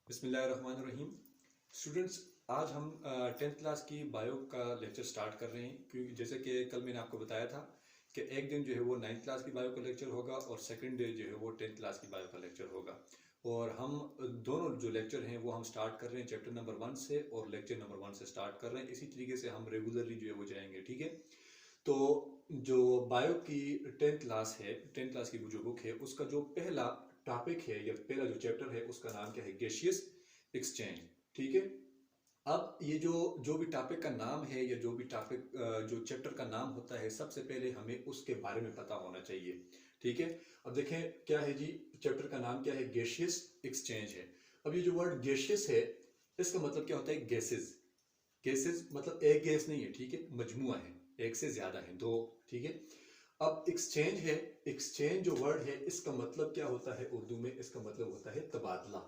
बिस्मिल्लाहिर्रहमानिर्रहीम। स्टूडेंट्स, आज हम 10th क्लास की बायो का लेक्चर स्टार्ट कर रहे हैं, क्योंकि जैसे कि कल मैंने आपको बताया था कि एक दिन जो है वो 9th क्लास की बायो का लेक्चर होगा और सेकंड डे जो है वो 10th क्लास की बायो का लेक्चर होगा। और हम दोनों जो लेक्चर हैं वो हम स्टार्ट कर रहे हैं चैप्टर नंबर 1 से और लेक्चर नंबर 1 से स्टार्ट कर रहे हैं। इसी तरीके से हम रेगुलरली जो है वो जाएंगे, ठीक है। तो जो बायो की 10th क्लास है, 10th क्लास की जो बुक है, उसका जो पहला टॉपिक है या पहला जो चैप्टर है उसका नाम क्या है? गैसियस एक्सचेंज, ठीक है। अब ये जो जो भी टॉपिक का नाम है या जो भी टॉपिक जो चैप्टर का नाम होता है, सबसे पहले हमें उसके बारे में पता होना चाहिए, ठीक है। अब देखें क्या है जी, चैप्टर का नाम क्या है? गैसियस एक्सचेंज है। अब ये जो वर्ड गैसियस है, इसका मतलब क्या होता है? गैसेस। गैसेस मतलब एक गैस नहीं है, ठीक है, मजमुआ है, एक से ज्यादा है, दो, ठीक है। अब एक्सचेंज है, एक्सचेंज जो वर्ड है इसका मतलब क्या होता है उर्दू में? इसका मतलब होता है तबादला,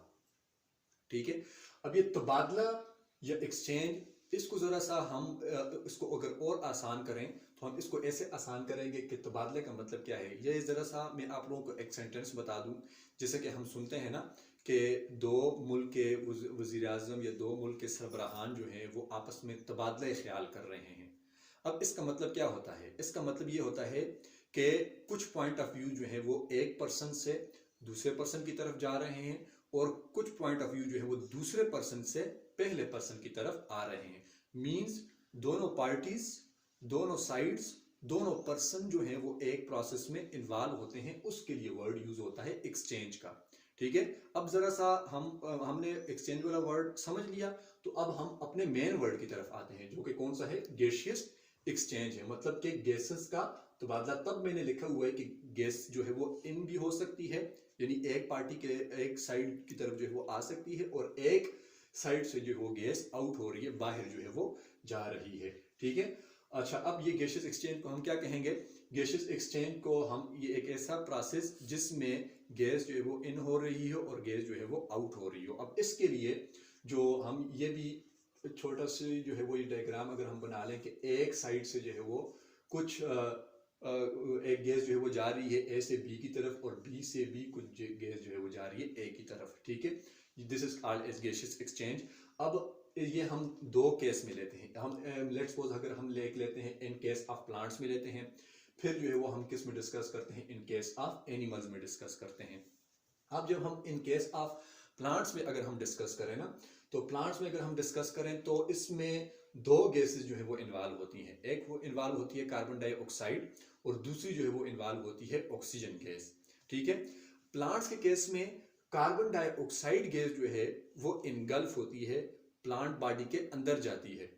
ठीक है। अब ये तबादला या एक्सचेंज, इसको जरा सा हम इसको अगर और आसान करें तो हम इसको ऐसे आसान करेंगे कि तबादले का मतलब क्या है। ये जरा सा मैं आप लोगों को एक सेंटेंस बता दूं, जैसे कि हम सुनते हैं ना कि दो मुल्क के वजीर आजम या दो मुल्क के सरबराहान जो हैं वो आपस में तबादला ख्याल कर रहे हैं। अब इसका मतलब क्या होता है? इसका मतलब ये होता है कि कुछ पॉइंट ऑफ व्यू जो है वो एक पर्सन से दूसरे पर्सन की तरफ जा रहे हैं और कुछ पॉइंट ऑफ व्यू जो है वो दूसरे पर्सन से पहले पर्सन की तरफ आ रहे हैं। मींस दोनों पार्टीज, दोनों साइड्स, दोनों पर्सन जो है वो एक प्रोसेस में इन्वॉल्व होते हैं, उसके लिए वर्ड यूज होता है एक्सचेंज का, ठीक है। अब जरा सा हमने एक्सचेंज वाला वर्ड समझ लिया, तो अब हम अपने मेन वर्ड की तरफ आते हैं, जो कि कौन सा है? गैसियस एक्सचेंज है। मतलब कि गैसेस का तबादला। तब मैंने लिखा हुआ है कि गैस जो है वो इन भी हो सकती है, यानी एक पार्टी के एक साइड की तरफ जो है वो आ सकती है और एक साइड से जो है वो गैस आउट हो रही है, बाहर जो है वो जा रही है, ठीक है। अच्छा, अब ये गैसियस एक्सचेंज को हम क्या कहेंगे? गैसियस एक्सचेंज को हम ये एक ऐसा प्रोसेस जिसमें गैस जो है वो इन हो रही हो और गैस जो है वो आउट हो रही हो। अब इसके लिए जो हम ये भी छोटा सी जो है वो ये डायग्राम अगर हम बना लें कि एक साइड से जो है वो कुछ एक गैस जो है वो जा रही है ए से बी की तरफ और बी से भी कुछ गैस जो है वो जा रही है ए की तरफ, ठीक है। This is called as gaseous exchange. अब ये हम दो केस में लेते हैं। हम लेट्स सपोज अगर हम लेते हैं इन केस ऑफ प्लांट्स में लेते हैं, फिर जो है वो हम किस में डिस्कस करते हैं? इन केस ऑफ एनिमल्स में डिस्कस करते हैं। अब जब हम इन केस ऑफ प्लांट्स में अगर हम डिस्कस करें ना, तो प्लांट्स में अगर हम डिस्कस करें तो इसमें दो गैसेस जो है वो इन्वॉल्व होती हैं। एक वो इन्वॉल्व होती है कार्बन डाइऑक्साइड और दूसरी जो है वो इन्वॉल्व होती है ऑक्सीजन गैस, ठीक है। प्लांट्स के केस में कार्बन डाइऑक्साइड गैस जो है वो इनगल्फ होती है, प्लांट बॉडी के अंदर जाती है,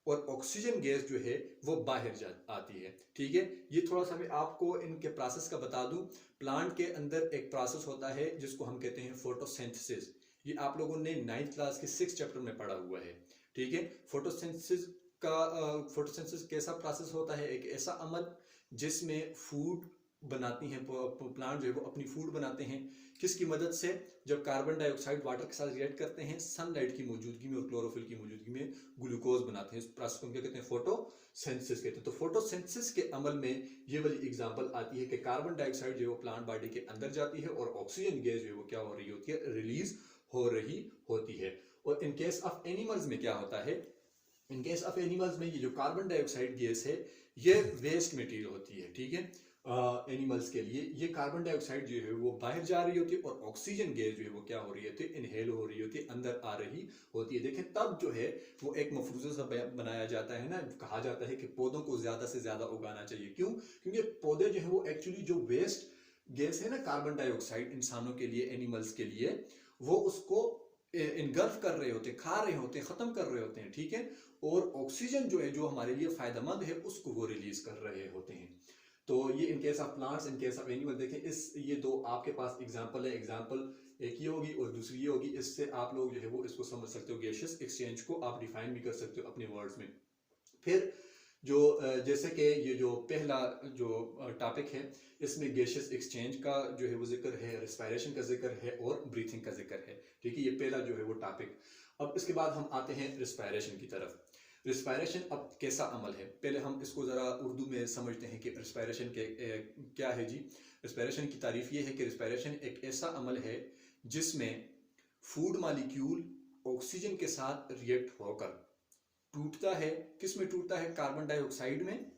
और ऑक्सीजन गैस जो है वो बाहर आती है, ठीक है। ये थोड़ा सा मैं आपको इनके प्रोसेस का बता दूं। प्लांट के अंदर एक प्रोसेस होता है जिसको हम कहते हैं फोटोसिंथेसिस। ये आप लोगों ने 9th क्लास के 6th चैप्टर में पढ़ा हुआ है, ठीक है। फोटोसिंथेसिस का फोटोसिंथेसिस कैसा प्रोसेस होता है? एक ऐसा अमल जिसमें फूड बनाती हैं, प्लांट जो है वो अपनी फूड बनाते हैं। किसकी मदद से? जब कार्बन डाइऑक्साइड वाटर के साथ रिएक्ट करते हैं, सनलाइट की मौजूदगी में और क्लोरोफिल की मौजूदगी में ग्लूकोज बनाते हैं। इस प्रोसेस को क्या कहते हैं? फोटोसिंथेसिस कहते हैं। तो फोटोसिंथेसिस के अमल में ये वाली एग्जांपल आती है कि कार्बन डाइऑक्साइड जो है वो प्लांट बॉडी के अंदर जाती है और ऑक्सीजन गैस जो है वो क्या हो रही होती है? रिलीज हो रही होती है। और इन केस ऑफ एनिमल्स में क्या होता है? इन केस ऑफ एनिमल्स में ये जो कार्बन डाइऑक्साइड गैस है ये वेस्ट मटेरियल होती है, ठीक है। एनिमल्स के लिए ये कार्बन डाइऑक्साइड जो है वो बाहर जा रही होती है और ऑक्सीजन गैस जो है वो क्या हो रही होती है? इनहेल हो रही होती है, अंदर आ रही होती है। देखें तब जो है वो एक मफरूजा सा बनाया जाता है ना, कहा जाता है कि पौधों को ज्यादा से ज्यादा उगाना चाहिए। क्यों? क्योंकि पौधे जो है वो एक्चुअली जो वेस्ट गैस है ना कार्बन डाइऑक्साइड, इंसानों के लिए, एनिमल्स के लिए, वो उसको इनगल्फ कर रहे होते हैं, खा रहे होते हैं, खत्म कर रहे होते हैं, ठीक है। और ऑक्सीजन जो है जो हमारे लिए फायदेमंद है उसको वो रिलीज कर रहे होते हैं। तो ये in case of plants, in case of animal. देखें इस ये दो आपके पास एग्जांपल है। एग्जांपल एक ये होगी और दूसरी ये होगी। इससे आप लोग जो है वो इसको समझ सकते हो। गैसियस एक्सचेंज को आप डिफाइन भी कर सकते हो अपने वर्ड्स में। फिर जो जैसे कि ये जो पहला जो टॉपिक है इसमें गैसियस एक्सचेंज का जो है वो जिक्र है, रिस्पायरेशन का जिक्र है और ब्रीथिंग का जिक्र है, ठीक है। ये पहला जो है वो टॉपिक। अब इसके बाद हम आते हैं रिस्पायरेशन की तरफ। रिस्पायरेशन अब कैसा अमल है? पहले हम इसको ज़रा उर्दू में समझते हैं कि रिस्पायरेशन के क्या है जी। रिस्पायरेशन की तारीफ ये है कि रिस्पायरेशन एक ऐसा अमल है जिसमें फूड मॉलिक्यूल ऑक्सीजन के साथ रिएक्ट होकर टूटता है। किस में टूटता है? कार्बन डाइऑक्साइड में,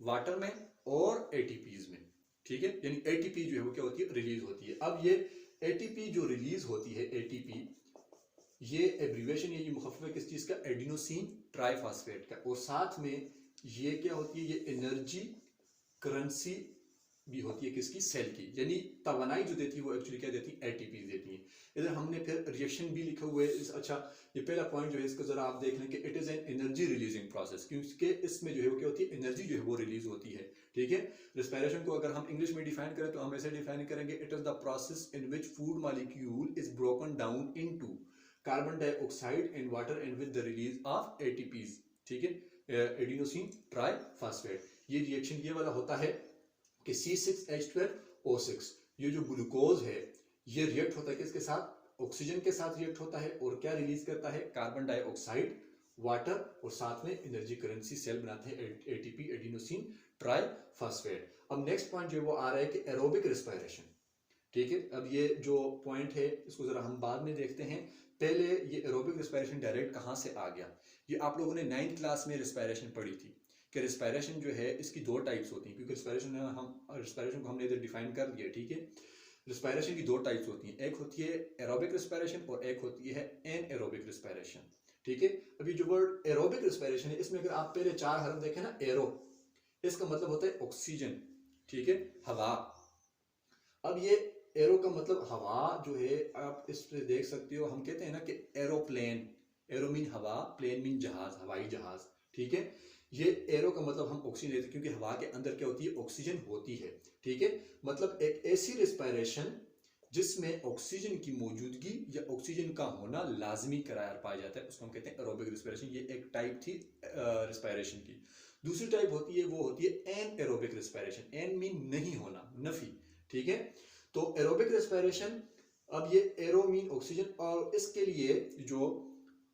वाटर में और एटीपीज में। ठीक है, यानी एटीपी जो है वो क्या होती है? रिलीज होती है। अब ये एटीपी जो रिलीज होती है, एटीपी, ये एब्रीविएशन, ये मुखफ़फ़ है किस चीज का? एडिनोसिन ट्राइफॉस्फेट का। और साथ में ये क्या होती है? ये एनर्जी करेंसी भी होती है किसकी? सेल की। यानी तवानाई जो देती है वो एक्चुअली क्या देती है? एटीपी देती है। इधर हमने फिर रिएक्शन भी लिखा हुआ है। अच्छा, ये पहला पॉइंट जो है इसको जरा आप देख लें कि it is an energy releasing process, क्योंकि इसमें जो है वो क्या होती है? एनर्जी जो है वो रिलीज होती है। ठीक है, रिस्पायरेशन को अगर हम इंग्लिश में डिफाइन करें तो हम ऐसे डिफाइन करेंगे, it is the process in which food molecule is broken down into carbon dioxide and water and with the release of ATPs. ठीक है, एडिनोसिन ट्राइफॉस्फेट। ये रिएक्शन ये वाला होता है कि C6H12O6, ये जो ग्लूकोज है ये रिएक्ट होता है किसके साथ? ऑक्सीजन के साथ रिएक्ट होता है। और क्या रिलीज करता है? कार्बन डाइऑक्साइड, वाटर और साथ में एनर्जी करेंसी सेल बनाते हैं एटीपी, एडिनोसिन ट्राइफॉस्फेट। अब नेक्स्ट पॉइंट जो है वो आ रहा है कि एरोबिक रिस्पायरेशन। ठीक है, अब ये जो पॉइंट है इसको जरा हम बाद में देखते हैं। पहले ये एरोबिक रिस्पायरेशन डायरेक्ट कहां से आ गया? ये आप लोगों ने 9th क्लास में रिस्पायरेशन पढ़ी थी कि रिस्पायरेशन जो है इसकी दो टाइप्स होती हैं, क्योंकि रिस्पायरेशन को हमने इधर डिफाइन कर दिया। ठीक है, रिस्पायरेशन की दो टाइप्स होती हैं, एक होती है एरोबिक रिस्पायरेशन और एक होती है एनएरोबिक रिस्पायरेशन। ठीक है, अभी जो वर्ड एरोबिक रिस्पायरेशन है इसमें अगर आप पहले 4 हर्फ देखें ना, एरो, इसका मतलब होता है ऑक्सीजन। ठीक है, हवा। अब ये एरो का मतलब हवा जो है, आप इस पे देख सकते हो, हम कहते हैं ना कि एरोप्लेन, एरो मीन हवा, प्लेन मीन जहाज, हवाई जहाज। ठीक है, ये एरो का मतलब हम ऑक्सीजन लेते हैं क्योंकि हवा के अंदर क्या होती है? ऑक्सीजन होती है। ठीक है, मतलब एक ऐसी रिस्पायरेशन जिसमें ऑक्सीजन की मौजूदगी या ऑक्सीजन का होना लाजमी करार पाया जाता है, उसको हम कहते हैं एरोबिक रिस्पायरेशन। ये एक टाइप थी रिस्पायरेशन की। दूसरी टाइप होती है वो होती है एनएरोबिक रिस्पायरेशन। एन मीन नहीं होना, नफी। ठीक है, तो एरोबिक रिस्पायरेशन, अब ये एरो मीन ऑक्सीजन, और इसके लिए जो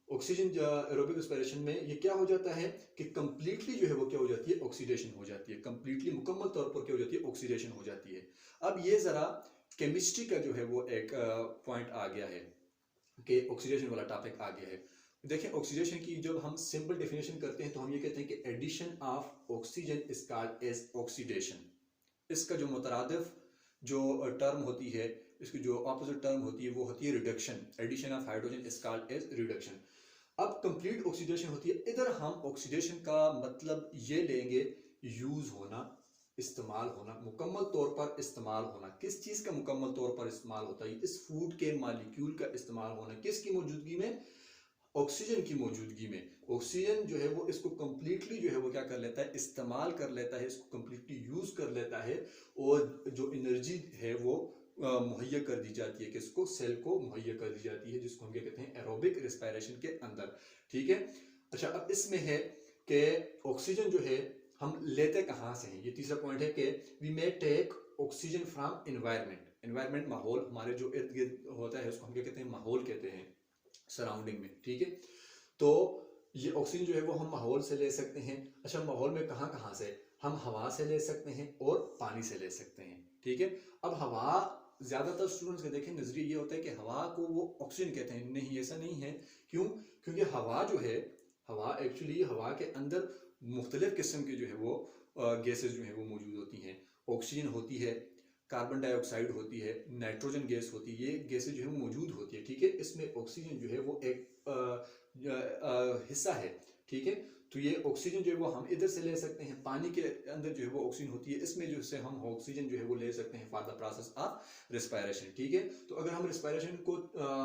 ऑक्सीजन एरोबिक रिस्पायरेशन में ये क्या हो जाता है कि कंप्लीटली जो है वो क्या हो जाती है? ऑक्सीडेशन हो जाती है। कंप्लीटली, मुकम्मल तौर पर क्या हो जाती है? ऑक्सीडेशन हो जाती है। अब ये जरा केमिस्ट्री का जो है वो एक पॉइंट आ गया है कि ऑक्सीडेशन वाला टॉपिक आ गया है। देखिए, ऑक्सीडेशन की जब हम सिंपल डेफिनेशन करते हैं तो हम ये कहते हैं कि addition of oxygen is called as oxidation. इसका जो मुतरादिफ जो टर्म होती है, इसकी जो ऑपोजिट टर्म होती है वो होती है reduction. Addition of hydrogen is called as reduction. अब कंप्लीट ऑक्सीडेशन होती है। इधर हम ऑक्सीडेशन का मतलब ये लेंगे, यूज होना, इस्तेमाल होना, मुकम्मल तौर पर इस्तेमाल होना। किस चीज का मुकम्मल तौर पर इस्तेमाल होता है? इस फूड के मॉलिक्यूल का इस्तेमाल होना। किसकी मौजूदगी में? ऑक्सीजन की मौजूदगी में। ऑक्सीजन जो है वो इसको कंप्लीटली जो है वो क्या कर लेता है? इस्तेमाल कर लेता है, इसको कंप्लीटली यूज कर लेता है। और जो एनर्जी है वो मुहैया कर दी जाती है, किसको? सेल को मुहैया कर दी जाती है, जिसको हम क्या कहते हैं? एरोबिक रिस्पायरेशन के अंदर। ठीक है, अच्छा, अब इसमें है कि ऑक्सीजन जो है हम लेते कहाँ से हैं? ये तीसरा पॉइंट है कि we may take oxygen from environment. Environment, माहौल, हमारे जो इर्द गिर्द होता है उसको हम क्या कहते हैं? माहौल कहते हैं, सराउंडिंग में। ठीक है, तो ये ऑक्सीजन जो है वो हम माहौल से ले सकते हैं। अच्छा, माहौल में कहाँ कहाँ से? हम हवा से ले सकते हैं और पानी से ले सकते हैं। ठीक है, अब हवा, ज्यादातर स्टूडेंट्स का देखें नजरिया ये होता है कि हवा को वो ऑक्सीजन कहते हैं। नहीं, ऐसा नहीं है। क्यों? क्योंकि हवा जो है, हवा एक्चुअली, हवा के अंदर मुख्तलिफ किस्म की जो है वो गैसेस जो है वो मौजूद होती हैं। ऑक्सीजन होती है, कार्बन डाइऑक्साइड होती है, नाइट्रोजन गैस होती है, ये गैसें जो है वो मौजूद होती है। ठीक है, इसमें ऑक्सीजन जो है वो एक हिस्सा है। ठीक है, तो ये ऑक्सीजन जो है वो हम इधर से ले सकते हैं। पानी के अंदर जो है वो ऑक्सीजन होती है, इसमें जो से हम ऑक्सीजन जो है वो ले सकते हैं for the process of respiration. ठीक है, तो अगर हम रिस्पायरेशन को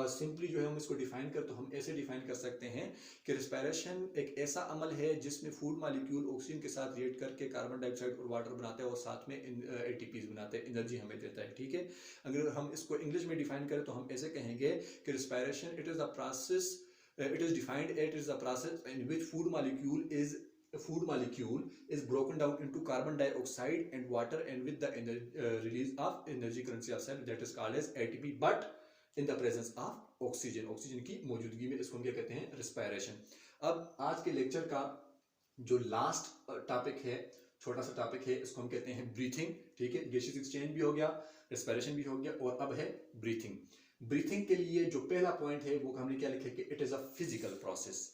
सिंपली जो है हम इसको डिफाइन कर, तो हम ऐसे डिफाइन कर सकते हैं कि रिस्पायरेशन एक ऐसा अमल है जिसमें फूड मॉलिक्यूल ऑक्सीजन के साथ रिएक्ट करके कार्बन डाइऑक्साइड और वाटर बनाते हैं और साथ में एटीपीज बनाते हैं, एनर्जी हमें देता है। ठीक है, अगर हम इसको इंग्लिश में डिफाइन करें तो हम ऐसे कहेंगे कि respiration it is the process, it is defined, it is the process in which food molecule is broken down into carbon dioxide and water and with the release of energy currency of cell, that is called as ATP, but in the presence of oxygen, oxygen की मौजूदगी में। इसको हम क्या कहते हैं? Respiration. अब आज के लेक्चर का जो लास्ट टॉपिक है, छोटा सा टॉपिक है, इसको हम कहते हैं ब्रीथिंग। ठीक है, गैसेस एक्सचेंज भी हो गया, रिस्पायरेशन भी हो गया, और अब है ब्रीथिंग। ब्रीथिंग के लिए जो पहला पॉइंट है वो हमने क्या लिखा है कि it is a physical process,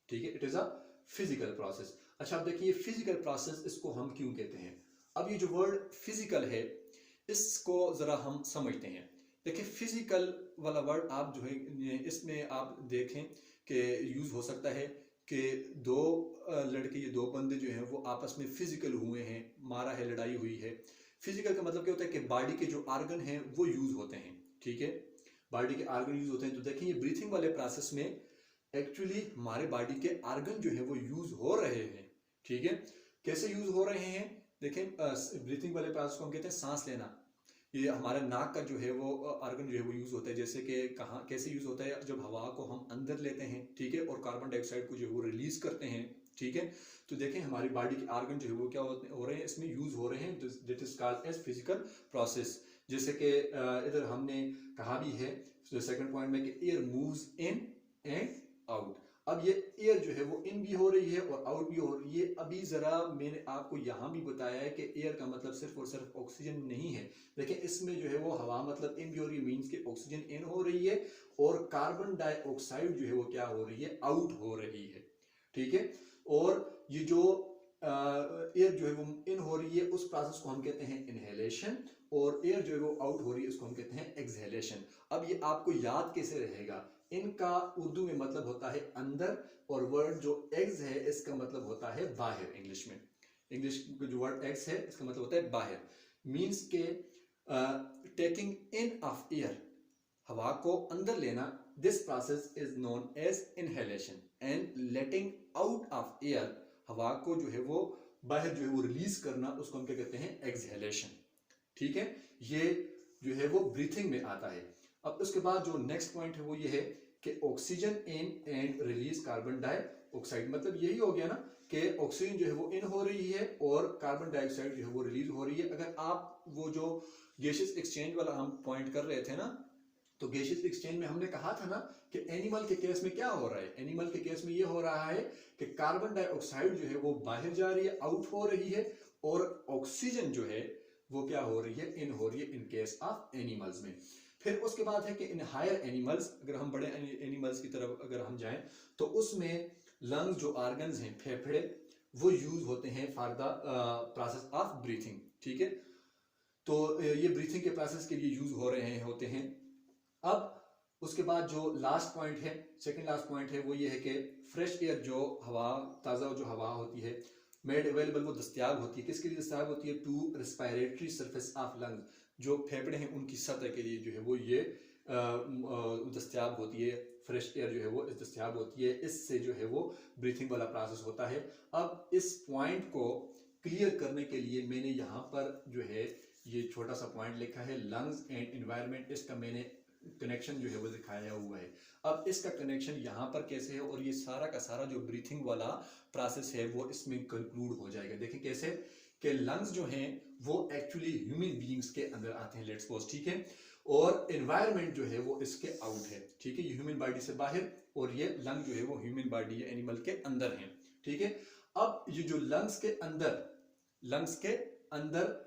ठीक है, it is a physical process. अच्छा अब देखिए फिजिकल प्रोसेस इसको हम क्यों कहते हैं। अब ये जो वर्ड फिजिकल है इसको जरा हम समझते हैं। देखिए फिजिकल वाला वर्ड आप जो है इसमें आप देखें कि यूज हो सकता है कि दो लड़के, ये दो बंदे जो हैं वो आपस में फिजिकल हुए हैं, मारा है, लड़ाई हुई है। फिजिकल का मतलब क्या होता है कि बॉडी के जो आर्गन हैं वो यूज होते हैं, ठीक है, बॉडी के आर्गन यूज होते हैं। तो देखिए ये ब्रीथिंग वाले प्रोसेस में एक्चुअली हमारे बॉडी के आर्गन जो है वो यूज हो रहे हैं, ठीक है। कैसे यूज हो रहे हैं देखें, ब्रीथिंग वाले प्रोसेस को हम कहते हैं सांस लेना। ये हमारे नाक का जो है वो आर्गन जो है वो यूज होता है, जैसे कि कहाँ कैसे यूज होता है, जब हवा को हम अंदर लेते हैं, ठीक है, और कार्बन डाइऑक्साइड को जो है वो रिलीज करते हैं, ठीक है। तो देखें हमारी बॉडी के आर्गन जो है वो क्या हो रहे हैं, इसमें यूज हो रहे हैं, that is called as physical process. जैसे कि इधर हमने कहा भी है सेकंड पॉइंट में कि air moves in and out. अब ये एयर जो है वो इन भी हो रही है और आउट भी हो रही है। अभी जरा मैंने आपको यहाँ भी बताया है कि एयर का मतलब सिर्फ और सिर्फ ऑक्सीजन नहीं है। देखिए इसमें जो है वो हवा मतलब इन भी हो रही है, मीन्स कि ऑक्सीजन इन हो रही है और कार्बन डाइऑक्साइड जो है वो क्या हो रही है, आउट हो रही है, ठीक है। और ये जो एयर जो है वो इन हो रही है उस प्रोसेस को हम कहते हैं इनहेलेशन, और एयर जो है वो आउट हो रही है उसको हम कहते हैं एक्सहेलेशन। अब ये आपको याद कैसे रहेगा, इनका उर्दू में मतलब होता है अंदर, और वर्ड जो एग्स है इसका मतलब होता है बाहर। इंग्लिश में, इंग्लिश जो वर्ड एग्स है इसका मतलब होता है बाहर, मीन्स के टेकिंग इन ऑफ एयर, हवा को अंदर लेना। This process is known as inhalation and letting out of air, हवा को जो है वो बाहर जो है वो रिलीज करना, उसको हम क्या कहते हैं, एक्सहेलेशन, ठीक है। ये जो है वो ब्रीथिंग में आता है। अब उसके बाद जो नेक्स्ट पॉइंट है वो ये है कि oxygen in and release carbon dioxide. मतलब यही हो गया ना कि ऑक्सीजन जो है वो इन हो रही है और कार्बन डाइऑक्साइड जो है वो रिलीज हो रही है। अगर आप वो जो गैसेस एक्सचेंज वाला हम पॉइंट कर रहे थे ना, तो गैसेस एक्सचेंज में हमने कहा था ना कि एनिमल के केस में क्या हो रहा है, एनिमल के केस में ये हो रहा है कि कार्बन डाइऑक्साइड जो है वो बाहर जा रही है, आउट हो रही है, और ऑक्सीजन जो है वो क्या हो रही है, इन हो रही है, इन केस ऑफ एनिमल्स में। फिर उसके बाद है कि इन हायर एनिमल्स, अगर हम बड़े एनिमल्स की तरफ अगर हम जाएं तो उसमें लंग्स जो ऑर्गन्स हैं, फेफड़े, वो यूज होते हैं for the process of breathing, ठीक है। तो ये ब्रीथिंग के प्रोसेस के लिए यूज हो रहे होते हैं। अब उसके बाद जो लास्ट पॉइंट है, सेकंड लास्ट पॉइंट है, वो ये है कि फ्रेश एयर, जो हवा, ताज़ा जो हवा होती है, मेड अवेलेबल, वो दस्तयाब होती है। किसके लिए दस्तयाब होती है, to respiratory surface of lungs, जो फेफड़े हैं उनकी सतह के लिए जो है वो ये दस्तयाब होती है, फ्रेश एयर जो है वो दस्तयाब होती है। इससे जो है वो ब्रीथिंग वाला प्रोसेस होता है। अब इस पॉइंट को क्लियर करने के लिए मैंने यहाँ पर जो है ये छोटा सा पॉइंट लिखा है, लंग्स एंड एनवायरनमेंट। इसका मैंने कनेक्शन जो है वो दिखाया हुआ है। अब इसका कनेक्शन यहाँ पर कैसे है, और ये सारा का सारा जो ब्रीथिंग वाला प्रोसेस है वो इसमें कंक्लूड हो जाएगा। देखिए कैसे कि लंग्स जो हैं वो एक्चुअली ह्यूमन बीइंग्स के अंदर आते हैं, लेट्स सपोज, ठीक है, और एनवायरनमेंट जो है वो इसके आउट है, ठीक है, ये ह्यूमन बॉडी से बाहर, और ये लंग जो है वो ह्यूमन बॉडी या एनिमल के अंदर है, ठीक है। अब ये जो लंग्स के अंदर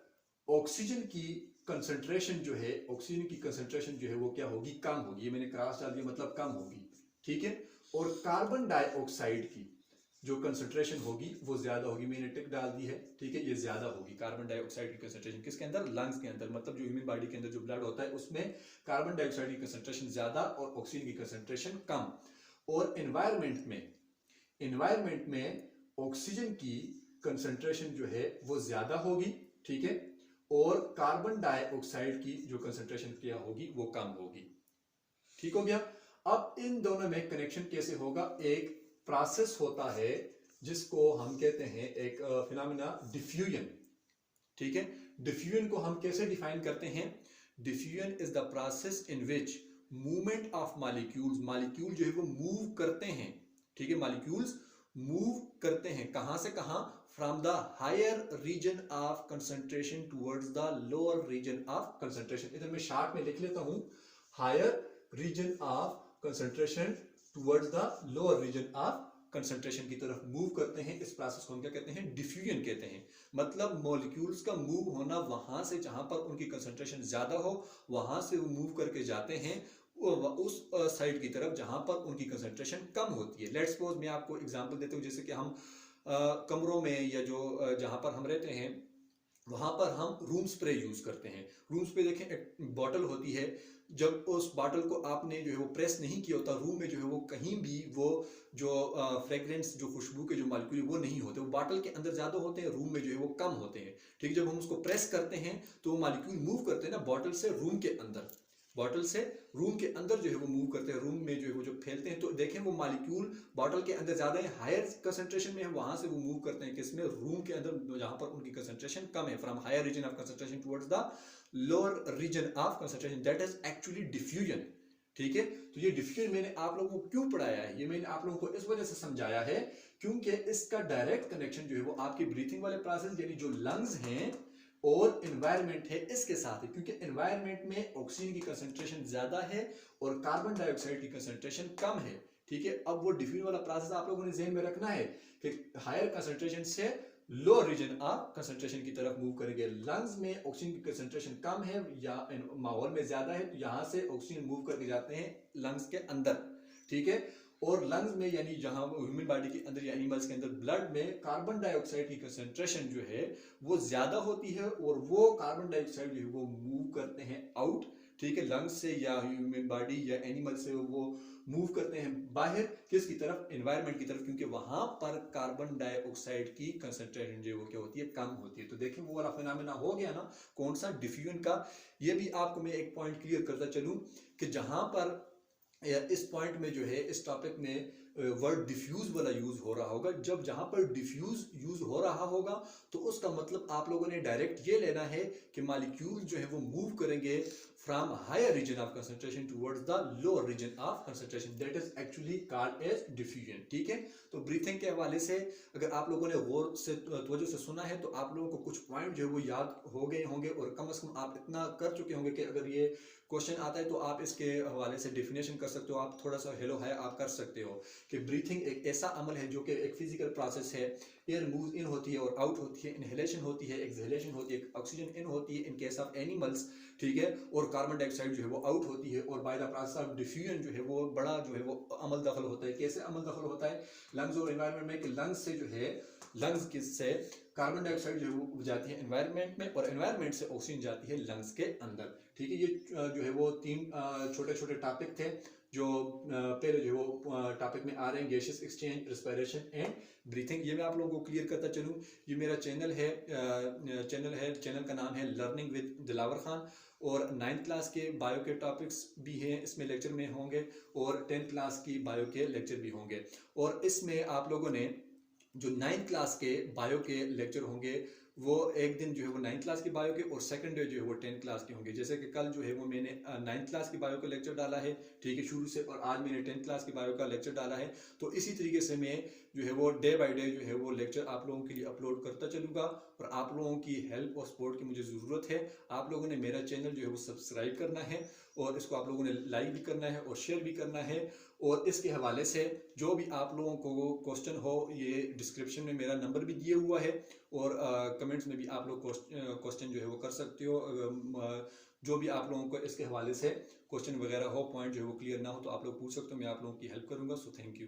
ऑक्सीजन की कंसंट्रेशन जो है, ऑक्सीजन की कंसंट्रेशन जो है वो क्या होगी, कम होगी। ये मैंने क्रॉस डाल दिया, मतलब कम होगी, ठीक है। और कार्बन डाइऑक्साइड की जो कंसंट्रेशन होगी वो ज्यादा होगी, मैंने टिक डाल दी है, ठीक है, ये ज्यादा होगी कार्बन डाइऑक्साइड की कंसंट्रेशन। किसके अंदर, लंग्स के अंदर, मतलब जो ह्यूमन बॉडी के अंदर जो ब्लड होता है उसमें कार्बन डाइऑक्साइड की कंसंट्रेशन ज्यादा और ऑक्सीजन की कंसंट्रेशन कम। और एनवायरनमेंट में ऑक्सीजन की कंसंट्रेशन जो है वो ज्यादा होगी, ठीक है, और कार्बन डाइऑक्साइड की जो कंसंट्रेशन क्या होगी वो कम होगी, ठीक हो गया। अब इन दोनों में कनेक्शन कैसे होगा, एक प्रोसेस होता है जिसको हम कहते हैं एक फिनोमेना डिफ्यूजन, ठीक है। डिफ्यूजन को हम कैसे डिफाइन करते हैं, diffusion is the process in which movement of molecule जो है वो मूव करते हैं, ठीक है, मॉलिक्यूल्स मूव करते हैं, कहां से कहां, from the higher region of concentration towards the lower region of concentration. इधर मैं शार्ट में लिख लेता हूं, higher region of concentration towards the lower region of concentration की तरफ मूव करते हैं। इस प्रोसेस को हम क्या कहते हैं, डिफ्यूजन कहते हैं। मतलब मॉलिक्यूल्स का मूव होना, वहां से जहां पर उनकी कंसंट्रेशन ज्यादा हो वहां से वो मूव करके जाते हैं उस साइड की तरफ जहां पर उनकी कंसंट्रेशन कम होती है। लेट्स सपोज मैं आपको एग्जांपल देता हूँ, जैसे कि हम कमरों में या जो जहां पर हम रहते हैं वहां पर हम रूम स्प्रे यूज करते हैं। रूम स्प्रे देखें, एक बॉटल होती है, जब उस बॉटल को आपने जो है वो प्रेस नहीं किया होता, रूम में जो है वो कहीं भी वो जो फ्रेग्रेंस, जो खुशबू के जो मालिक्यूल वो नहीं होते, वो बॉटल के अंदर ज्यादा होते हैं, रूम में जो है वो कम होते हैं। ठीक है, जब हम उसको प्रेस करते हैं तो वो मालिक्यूल मूव करते हैं ना बॉटल से रूम के अंदर, बॉटल से रूम के अंदर जो है वो मूव करते हैं, रूम में जो है वो जो फैलते हैं। तो देखें वो मालिक्यूल बॉटल के अंदर ज्यादा है, हायर कंसंट्रेशन में है, वहां से वो मूव करते हैं किसमें, रूम के अंदर जहां पर उनकी कंसंट्रेशन कम है, from higher region of concentration towards the lower region of concentration, that is actually diffusion. ठीक है, तो ये डिफ्यूजन मैंने आप लोगों को क्यों पढ़ाया है, ये मैंने आप लोगों को इस वजह से समझाया है क्योंकि इसका डायरेक्ट कनेक्शन जो है वो आपकी ब्रीथिंग वाले प्रोसेस यानी जो लंग्स हैं और एनवायरनमेंट है इसके साथ है, क्योंकि एनवायरनमेंट में ऑक्सीजन की कंसंट्रेशन ज्यादा है और कार्बन डाइऑक्साइड की कंसंट्रेशन कम है। ठीक है, अब वो डिफ्यूजन वाला प्रोसेस आप लोगों ने ध्यान में रखना है कि हायर कंसंट्रेशन से लो रीजन ऑफ कंसंट्रेशन की तरफ मूव करेंगे। लंग्स में ऑक्सीजन की कंसंट्रेशन कम है या माहौल में ज्यादा है, तो यहां से ऑक्सीजन मूव करके जाते हैं लंग्स के अंदर। ठीक है, और लंग्स में यानी जहां ह्यूमन बॉडी के अंदर या एनिमल्स के अंदर ब्लड में कार्बन डाइऑक्साइड की कंसंट्रेशन जो है वो ज्यादा होती है और वो कार्बन डाइऑक्साइड जो है वो मूव करते हैं आउट। ठीक है, लंग्स से या ह्यूमन बॉडी या एनिमल से वो मूव करते हैं बाहर, किसकी तरफ, एनवायरनमेंट की तरफ, क्योंकि वहां पर कार्बन डाइऑक्साइड की कंसंट्रेशन जो वो क्या होती है, कम होती है। तो देखें वो वाला फिनोमेना हो गया ना, कौन सा, डिफ्यूजन का। ये भी आपको मैं एक पॉइंट क्लियर करता चलूं कि जहां पर इस पॉइंट में जो है इस टॉपिक में वर्ड डिफ्यूज वाला यूज हो रहा होगा, जब जहां पर डिफ्यूज यूज हो रहा होगा तो उसका मतलब आप लोगों ने डायरेक्ट ये लेना है कि मॉलिक्यूल जो है वो मूव करेंगे from higher region of concentration towards the lower region of concentration, that is actually called as diffusion. ठीक है, तो ब्रीथिंग के हवाले से अगर आप लोगों ने गौर से तवज्जो से सुना है तो आप लोगों को कुछ पॉइंट जो है वो याद हो गए होंगे और कम से कम आप इतना कर चुके होंगे कि अगर ये क्वेश्चन आता है तो आप इसके हवाले से डेफिनेशन कर सकते हो, आप थोड़ा सा हेलो है आप कर सकते हो कि ब्रीथिंग एक ऐसा अमल है जो कि एक फिजिकल प्रोसेस है। एयर मूव इन होती है और आउट होती है, इनहेलेशन होती है, एक्सहेलेशन होती है, ऑक्सीजन इन होती है इन केस ऑफ एनिमल्स। ठीक है, और कार्बन डाइऑक्साइड जो है वो आउट होती है, और by the process of diffusion जो है वो बड़ा जो है वो अमल दखल होता है। कैसे अमल दखल होता है लंग्स और एनवायरनमेंट में, कि लंग्स से जो है लंग्स से कार्बन डाइऑक्साइड जो है वो जाती है एनवायरनमेंट में और एनवायरनमेंट से ऑक्सीजन जाती है लंग्स के अंदर। ठीक है, ये जो है वो तीन छोटे छोटे टॉपिक थे जो पहले जो है वो टॉपिक में आ रहे हैं, gases exchange, respiration and breathing. ये मैं आप लोगों को क्लियर करता चलूँ, ये मेरा चैनल का नाम है लर्निंग विद दिलावर खान, और 9th क्लास के बायो के टॉपिक्स भी हैं इसमें लेक्चर में होंगे और 10th क्लास की बायो के लेक्चर भी होंगे। और इसमें आप लोगों ने जो 9th क्लास के बायो के लेक्चर होंगे वो एक दिन जो है वो 9th क्लास की बायो के और सेकंड डे जो है वो 10th क्लास के होंगे। जैसे कि कल जो है वो मैंने 9th क्लास की बायो का लेक्चर डाला है, ठीक है, शुरू से, और आज मैंने 10th क्लास की बायो का लेक्चर डाला है। तो इसी तरीके से मैं जो है वो डे बाय डे जो है वो लेक्चर आप लोगों के लिए अपलोड करता चलूँगा, और आप लोगों की हेल्प और सपोर्ट की मुझे ज़रूरत है। आप लोगों ने मेरा चैनल जो है वो सब्सक्राइब करना है और इसको आप लोगों ने लाइक भी करना है और शेयर भी करना है। और इसके हवाले से जो भी आप लोगों को क्वेश्चन हो, ये डिस्क्रिप्शन में मेरा नंबर भी दिया हुआ है और कमेंट्स में भी आप लोग क्वेश्चन जो है वो कर सकते हो। जो भी आप लोगों को इसके हवाले से क्वेश्चन वगैरह हो, पॉइंट जो है वो क्लियर ना हो तो आप लोग पूछ सकते हो, मैं आप लोगों की हेल्प करूंगा। So thank you.